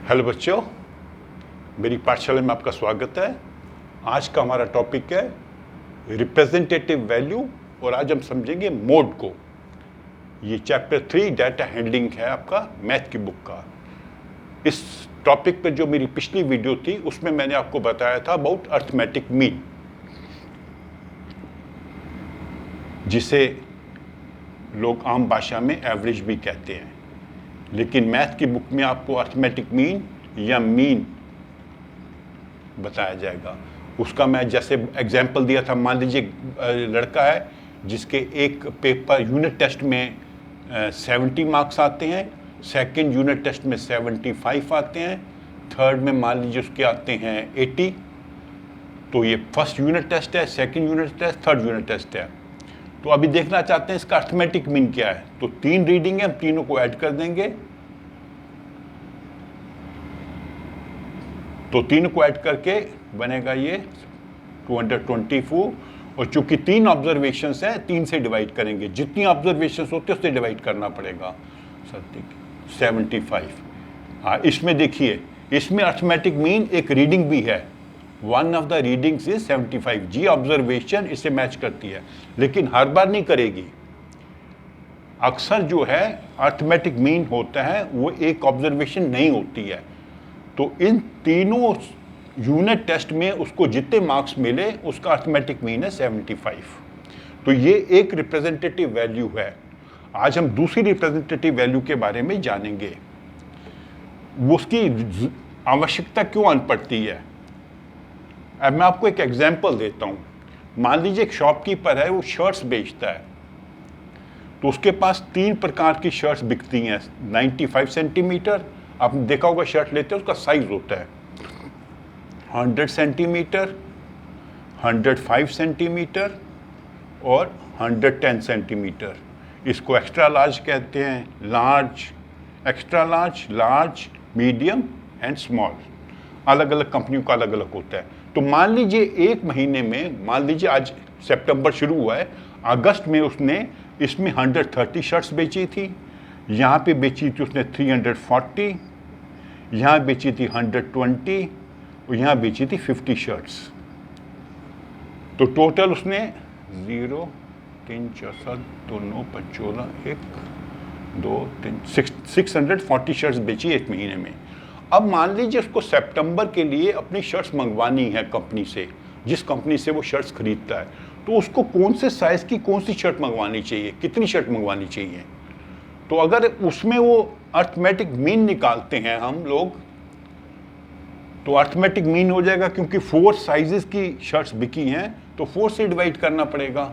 Hello बच्चों, मेरी पाठशाला में आपका स्वागत है। आज का हमारा टॉपिक है रिप्रेजेंटेटिव वैल्यू और आज हम समझेंगे मोड को। ये चैप्टर 3 डाटा हैंडलिंग है आपका मैथ की बुक का। इस टॉपिक पे जो मेरी पिछली वीडियो थी उसमें मैंने आपको बताया था अबाउट अर्थमेटिक मीन, जिसे लोग आम भाषा में एवरेज भी कहते हैं, लेकिन मैथ की बुक में आपको अर्थमेटिक मीन या मीन बताया जाएगा। उसका मैं जैसे एग्जांपल दिया था, मान लीजिए लड़का है जिसके एक पेपर यूनिट टेस्ट में 70 मार्क्स आते हैं, सेकंड यूनिट टेस्ट में 75 आते हैं, थर्ड में मान लीजिए उसके आते हैं 80। तो ये फर्स्ट यूनिट टेस्ट है, second unit test, third unit test है। तो अभी देखना चाहते हैं इसका अर्थमेटिक मीन क्या है। तो 3 रीडिंग है, हम तीनों को ऐड कर देंगे। तो 3 को ऐड करके बनेगा ये 224। और चूंकि 3 ऑब्जर्वेशंस हैं, 3 से डिवाइड करेंगे, जितनी ऑब्जर्वेशंस होते हैं उससे डिवाइड करना पड़ेगा। 75। हाँ, इसमें देखिए, इसमें अर्थमेटिक मीन एक रीडिंग भी है। One of the readings is 75 G observation इससे मैच करती है, लेकिन हर बार नहीं करेगी। अक्सर जो है अर्थमेटिक मीन होता है वो एक ऑब्जर्वेशन नहीं होती है। तो इन तीनों यूनिट टेस्ट में उसको जितने मार्क्स मिले उसका अर्थमेटिक मीन है 75। तो ये एक रिप्रेजेंटेटिव वैल्यू है। आज हम दूसरी रिप्रेजेंटेटिव वैल्यू के बारे में जानेंगे, उसकी आवश्यकता क्यों आन पड़ती है। अब मैं आपको एक एग्जांपल देता हूँ। मान लीजिए एक शॉपकीपर है, वो शर्ट्स बेचता है। तो उसके पास 3 प्रकार की शर्ट्स बिकती हैं। 95 सेंटीमीटर, आपने देखा होगा शर्ट लेते हैं उसका साइज होता है 100 सेंटीमीटर, 105 सेंटीमीटर और 110 सेंटीमीटर। इसको एक्स्ट्रा लार्ज कहते हैं, large, extra large, large, medium and small. अलग अलग कंपनियों का अलग अलग होता है। तो मान लीजिए एक महीने में, मान लीजिए आज सितंबर शुरू हुआ है, अगस्त में उसने इसमें 130 शर्ट्स बेची थी, यहाँ पे बेची थी उसने 340, यहाँ बेची थी 120 और यहाँ बेची थी 50 शर्ट्स। तो टोटल उसने 0 3 4 7 2 9 5 14 1 2 3 640 शर्ट्स बेची एक महीने में। अब मान लीजिए उसको सितंबर के लिए अपनी शर्ट्स मंगवानी है कंपनी से, जिस कंपनी से वो शर्ट्स खरीदता है। तो उसको कौन से साइज की कौन सी शर्ट मंगवानी चाहिए, कितनी शर्ट मंगवानी चाहिए। तो अगर उसमें वो अर्थमेटिक मीन निकालते हैं हम लोग, तो अर्थमेटिक मीन हो जाएगा, क्योंकि 4 साइजेस की शर्ट्स बिकी हैं तो 4 से डिवाइड करना पड़ेगा,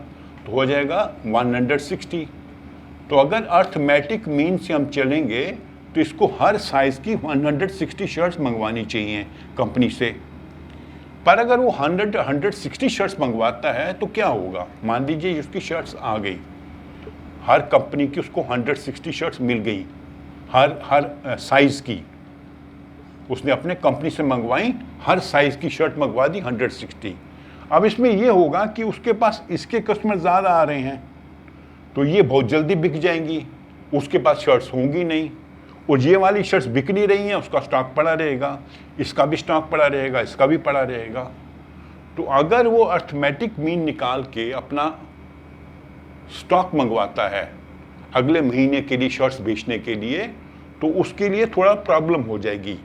तो हो जाएगा 160। तो अगर अर्थमेटिक मीन से हम चलेंगे तो इसको हर साइज की 160 शर्ट्स मंगवानी चाहिए कंपनी से। पर अगर वो 160 शर्ट्स मंगवाता है तो क्या होगा। मान लीजिए उसकी शर्ट्स आ गई, हर कंपनी की उसको 160 शर्ट्स मिल गई, हर साइज की उसने अपने कंपनी से मंगवाई, हर साइज की शर्ट मंगवा दी 160। अब इसमें यह होगा कि उसके पास इसके कस्टमर ज़्यादा आ रहे हैं, तो ये बहुत जल्दी बिक जाएंगी, उसके पास शर्ट्स होंगी नहीं। और ये वाली शर्ट्स बिक नहीं रही हैं, उसका स्टॉक पड़ा रहेगा, इसका भी स्टॉक पड़ा रहेगा, इसका भी पड़ा रहेगा। तो अगर वो अर्थमेटिक मीन निकाल के अपना स्टॉक मंगवाता है अगले महीने के लिए शर्ट्स बेचने के लिए, तो उसके लिए थोड़ा प्रॉब्लम हो जाएगी।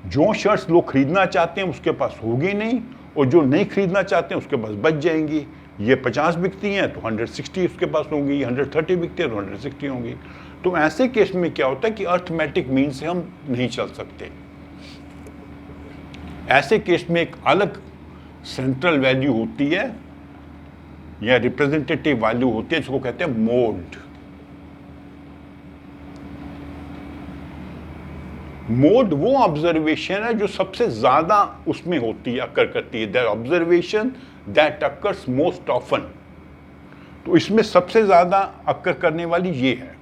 जो शर्ट्स लोग खरीदना चाहते हैं उसके पास होगी नहीं, और जो नहीं खरीदना चाहते हैं उसके पास बच जाएंगी। ये 50 बिकती हैं तो 160 उसके पास होंगी, 130 बिकती है तो 160 होंगी। तो ऐसे केस में क्या होता है कि अर्थमेटिक मीन से हम नहीं चल सकते। ऐसे केस में एक अलग सेंट्रल वैल्यू होती है या रिप्रेजेंटेटिव वैल्यू होती है, जिसको कहते हैं मोड। मोड वो ऑब्जर्वेशन है जो सबसे ज्यादा उसमें होती है, अकर करती है। That observation that occurs most often. तो इसमें सबसे ज्यादा अकर करने वाली ये है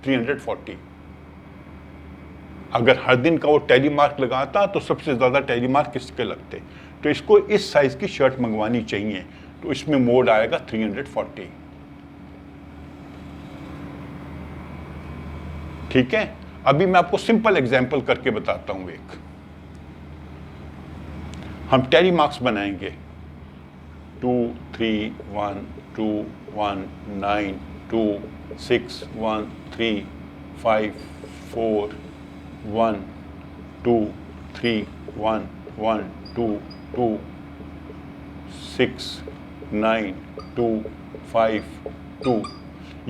340। अगर हर दिन का वो टैली मार्क लगाता तो सबसे ज्यादा टैली मार्क किसके लगते। तो इसको इस साइज की शर्ट मंगवानी चाहिए, तो इसमें मोड आएगा 340। ठीक है। अभी मैं आपको सिंपल एग्जांपल करके बताता हूं। एक हम टेली मार्क्स बनाएंगे 2 3 1 2 1 9 2 6 1 3 5 4 1 2 3 1 1 2 2 6 9 2 5 2।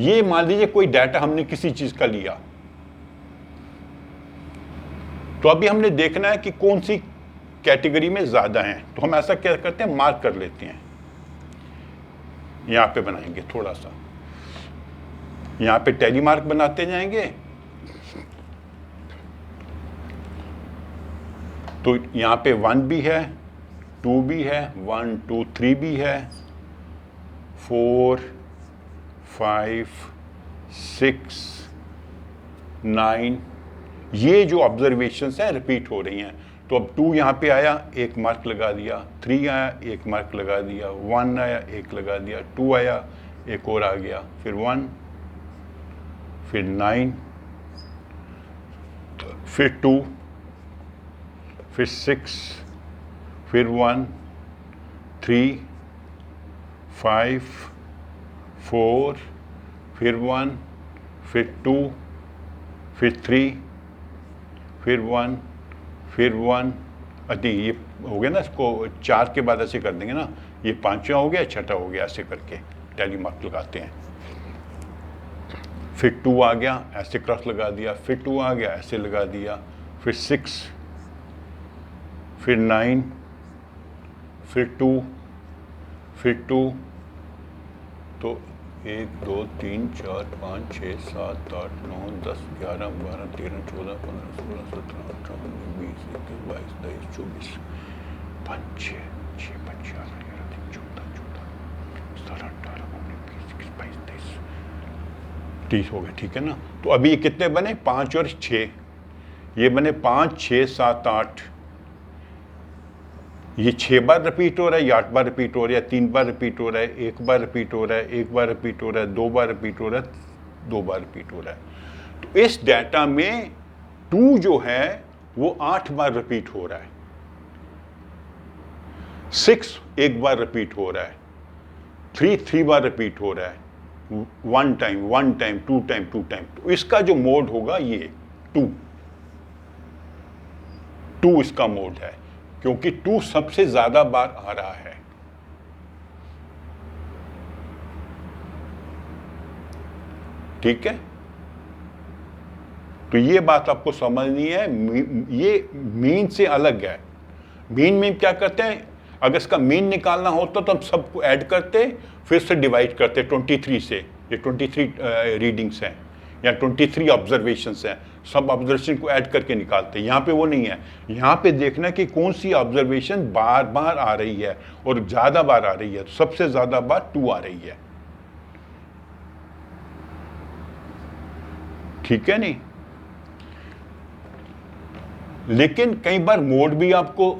ये मान लीजिए कोई डाटा हमने किसी चीज का लिया, तो अभी हमने देखना है कि कौन सी कैटेगरी में ज्यादा हैं। तो हम ऐसा क्या करते हैं, मार्क कर लेते हैं। यहां पे बनाएंगे थोड़ा सा, यहां पे टैली मार्क बनाते जाएंगे। तो यहां पे 1 भी है, 2 भी है, 1 2 3 भी है, 4 5 6 9। ये जो ऑब्जर्वेशंस हैं रिपीट हो रही हैं। तो अब 2 यहाँ पे आया, 1 मार्क लगा दिया, 3 आया, 1 मार्क लगा दिया, 1 आया, 1 लगा दिया, 2 आया, 1 और आ गया, फिर 1, फिर 9, फिर 2, फिर 6, फिर 1, 3, 5, 4, फिर 1, फिर 2, फिर 3, फिर 1, फिर 1। अच्छा ये हो गया ना, इसको 4 के बाद ऐसे कर देंगे ना, ये 5वां हो गया, 6ठा हो गया, ऐसे करके टैली मार्क लगाते हैं। फिर 2 आ गया, ऐसे क्रॉस लगा दिया, फिर 2 आ गया, ऐसे लगा दिया, फिर 6, फिर 9, फिर 2, फिर 2। तो 1 2 3 4 5 6 7 8 9 10 11 12 13 14 15 16 17 18 19 20 21 22 23 24 5 6 6 5 11 13 14 17 18 19 20 21 22 23 30 हो गए, ठीक है ना। तो अभी ये कितने बने, 5 और 6, ये बने 5 6 7 8। ये 6 बार रिपीट हो रहा है, या 8 बार रिपीट हो रहा है, 3 बार रिपीट हो रहा है, 1 बार रिपीट हो रहा है, 1 बार रिपीट हो रहा है, 2 बार रिपीट हो रहा है, 2 बार रिपीट हो रहा है। तो इस डाटा में 2 जो है वो 8 बार रिपीट हो रहा है, 6 1 बार रिपीट हो रहा है, 3 बार रिपीट हो रहा है, 1 टाइम 1 टाइम 2 टाइम 2 टाइम। तो इसका जो मोड होगा ये 2 इसका मोड है, क्योंकि 2 सबसे ज्यादा बार आ रहा है। ठीक है, तो ये बात आपको समझनी है। ये मीन से अलग है। मीन में क्या करते हैं, अगर इसका मीन निकालना होता तो हम सबको ऐड करते, फिर से डिवाइड करते 23 से। ये 23 रीडिंग्स हैं या 23 ऑब्जर्वेशंस हैं, सब ऑब्जर्वेशन को ऐड करके निकालते हैं। यहाँ पे वो नहीं है। यहाँ पे देखना कि कौन सी ऑब्जर्वेशन बार बार आ रही है और ज़्यादा बार आ रही है। तो सबसे ज़्यादा बार 2 आ रही है, ठीक है नहीं। लेकिन कई बार मोड भी आपको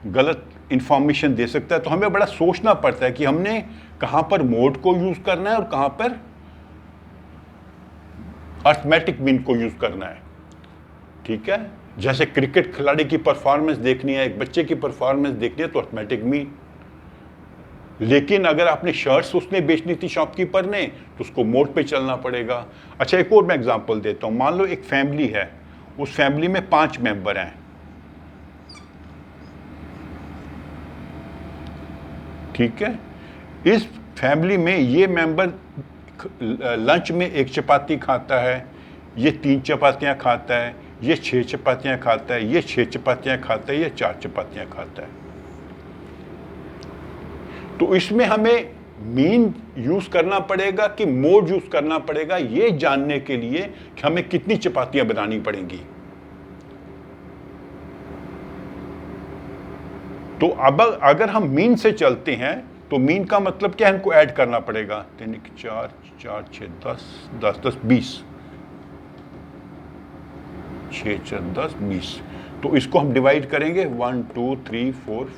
गलत इंफॉर्मेशन दे सकता है, तो हमें बड़ा सोचना पड़ता है कि हमने कहाँ पर मोड को यूज़ करना है और कहाँ पर अर्थमेटिक मीन को यूज करना है। ठीक है, जैसे क्रिकेट खिलाड़ी की परफॉर्मेंस देखनी है, एक बच्चे की परफॉर्मेंस देखनी है, तो अर्थमेटिक मीन। लेकिन अगर आपने शर्ट्स उसने बेचनी थी शॉपकीपर ने, तो उसको मोड पे चलना पड़ेगा। अच्छा एक और मैं एग्जांपल देता हूं। मान लो एक फैमिली है, उस फैमिली में 5 मेंबर हैं। ठीक है, इस फैमिली में ये मेंबर लंच में 1 चपाती खाता है, ये 3 चपातियां खाता है, ये 6 चपातियां खाता है, ये 6 चपातियां खाता है, ये 4 चपातियां खाता है। तो इसमें हमें मीन यूज करना पड़ेगा कि मोड यूज करना पड़ेगा, ये जानने के लिए कि हमें कितनी चपातियां बनानी पड़ेंगी। तो अब अगर हम मीन से चलते हैं तो मीन का मतलब क्या है, हमको ऐड करना पड़ेगा। 3 4 4 6 10 10 10 20 6 4 10 20। तो इसको हम डिवाइड करेंगे 1 2 3 4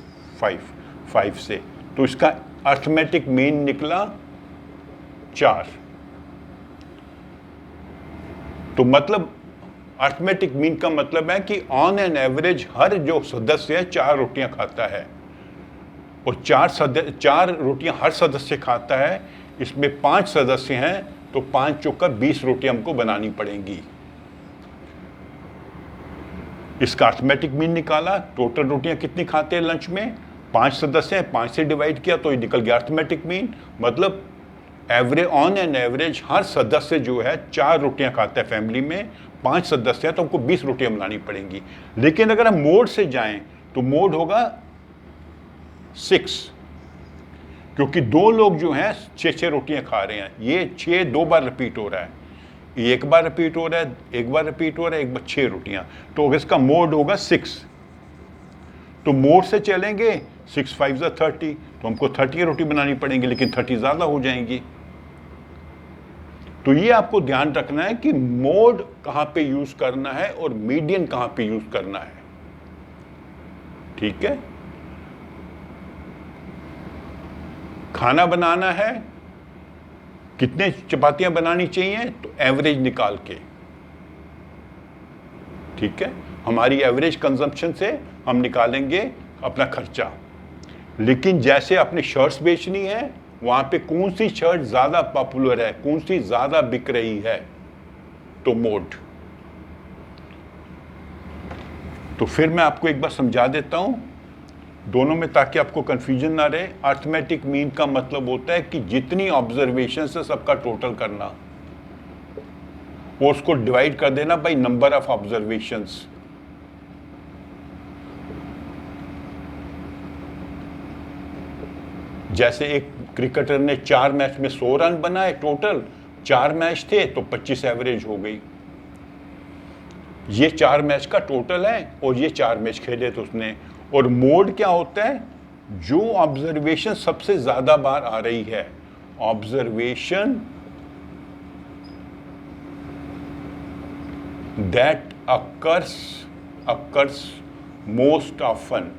5 से। तो इसका अर्थमेटिक मीन निकला 4। तो मतलब अर्थमेटिक मीन का मतलब है कि ऑन एन एवरेज हर जो सदस्य है 4 रोटियां खाता है, और 4 रोटियां हर सदस्य खाता है। इसमें 5 सदस्य हैं तो 5 चौका 20 रोटियां हमको बनानी पड़ेंगी। इसका अर्थमेटिक मीन निकाला, टोटल रोटियां कितनी खाते हैं लंच में, 5 सदस्य हैं, 5 से डिवाइड किया तो ये निकल गया अर्थमेटिक मीन। मतलब एवरेज ऑन एन एवरेज हर सदस्य जो है 4 रोटियां खाता है फैमिली में, 5 सदस्य हैं तो हमको 20 रोटियां बनानी पड़ेंगी। लेकिन अगर हम मोड से जाएं तो मोड होगा 6, क्योंकि 2 लोग जो हैं 6 रोटियां खा रहे हैं। ये 6 2 बार रिपीट हो रहा है, एक बार रिपीट हो रहा है, एक बार रिपीट हो रहा है, एक बार 6 रोटियां, तो इसका मोड होगा 6। तो मोड से चलेंगे 6 5 ज़ा 30, तो हमको 30 रोटी बनानी पड़ेंगी, लेकिन 30 ज़्यादा हो जाएंगी। तो ये आपको ध्यान रखना है कि मोड कहां पे यूज करना है और मीडियन कहां पे यूज करना है, ठीक है। खाना बनाना है, कितने चपातियां बनानी चाहिए, तो एवरेज निकाल के, ठीक है। हमारी एवरेज कंजम्पशन से हम निकालेंगे अपना खर्चा। लेकिन जैसे अपनी शर्ट्स बेचनी है, वहां पे कौन सी शर्ट ज्यादा पॉपुलर है, कौन सी ज्यादा बिक रही है, तो मोड। तो फिर मैं आपको एक बार समझा देता हूं दोनों में, ताकि आपको कंफ्यूजन ना रहे। अर्थमेटिक मीन का मतलब होता है कि जितनी ऑब्जर्वेशन है सबका टोटल करना और उसको डिवाइड कर देना बाय नंबर ऑफ ऑब्जर्वेशंस। जैसे एक क्रिकेटर ने 4 मैच में 100 रन बनाए, टोटल 4 मैच थे तो 25 एवरेज हो गई। ये 4 मैच का टोटल है और ये 4 मैच खेले तो उसने। और मोड क्या होता है, जो ऑब्जर्वेशन सबसे ज्यादा बार आ रही है, observation that occurs most often.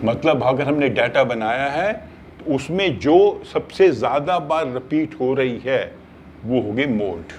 मतलब अगर हमने डाटा बनाया है तो उसमें जो सबसे ज्यादा बार रिपीट हो रही है वो हो गई मोड।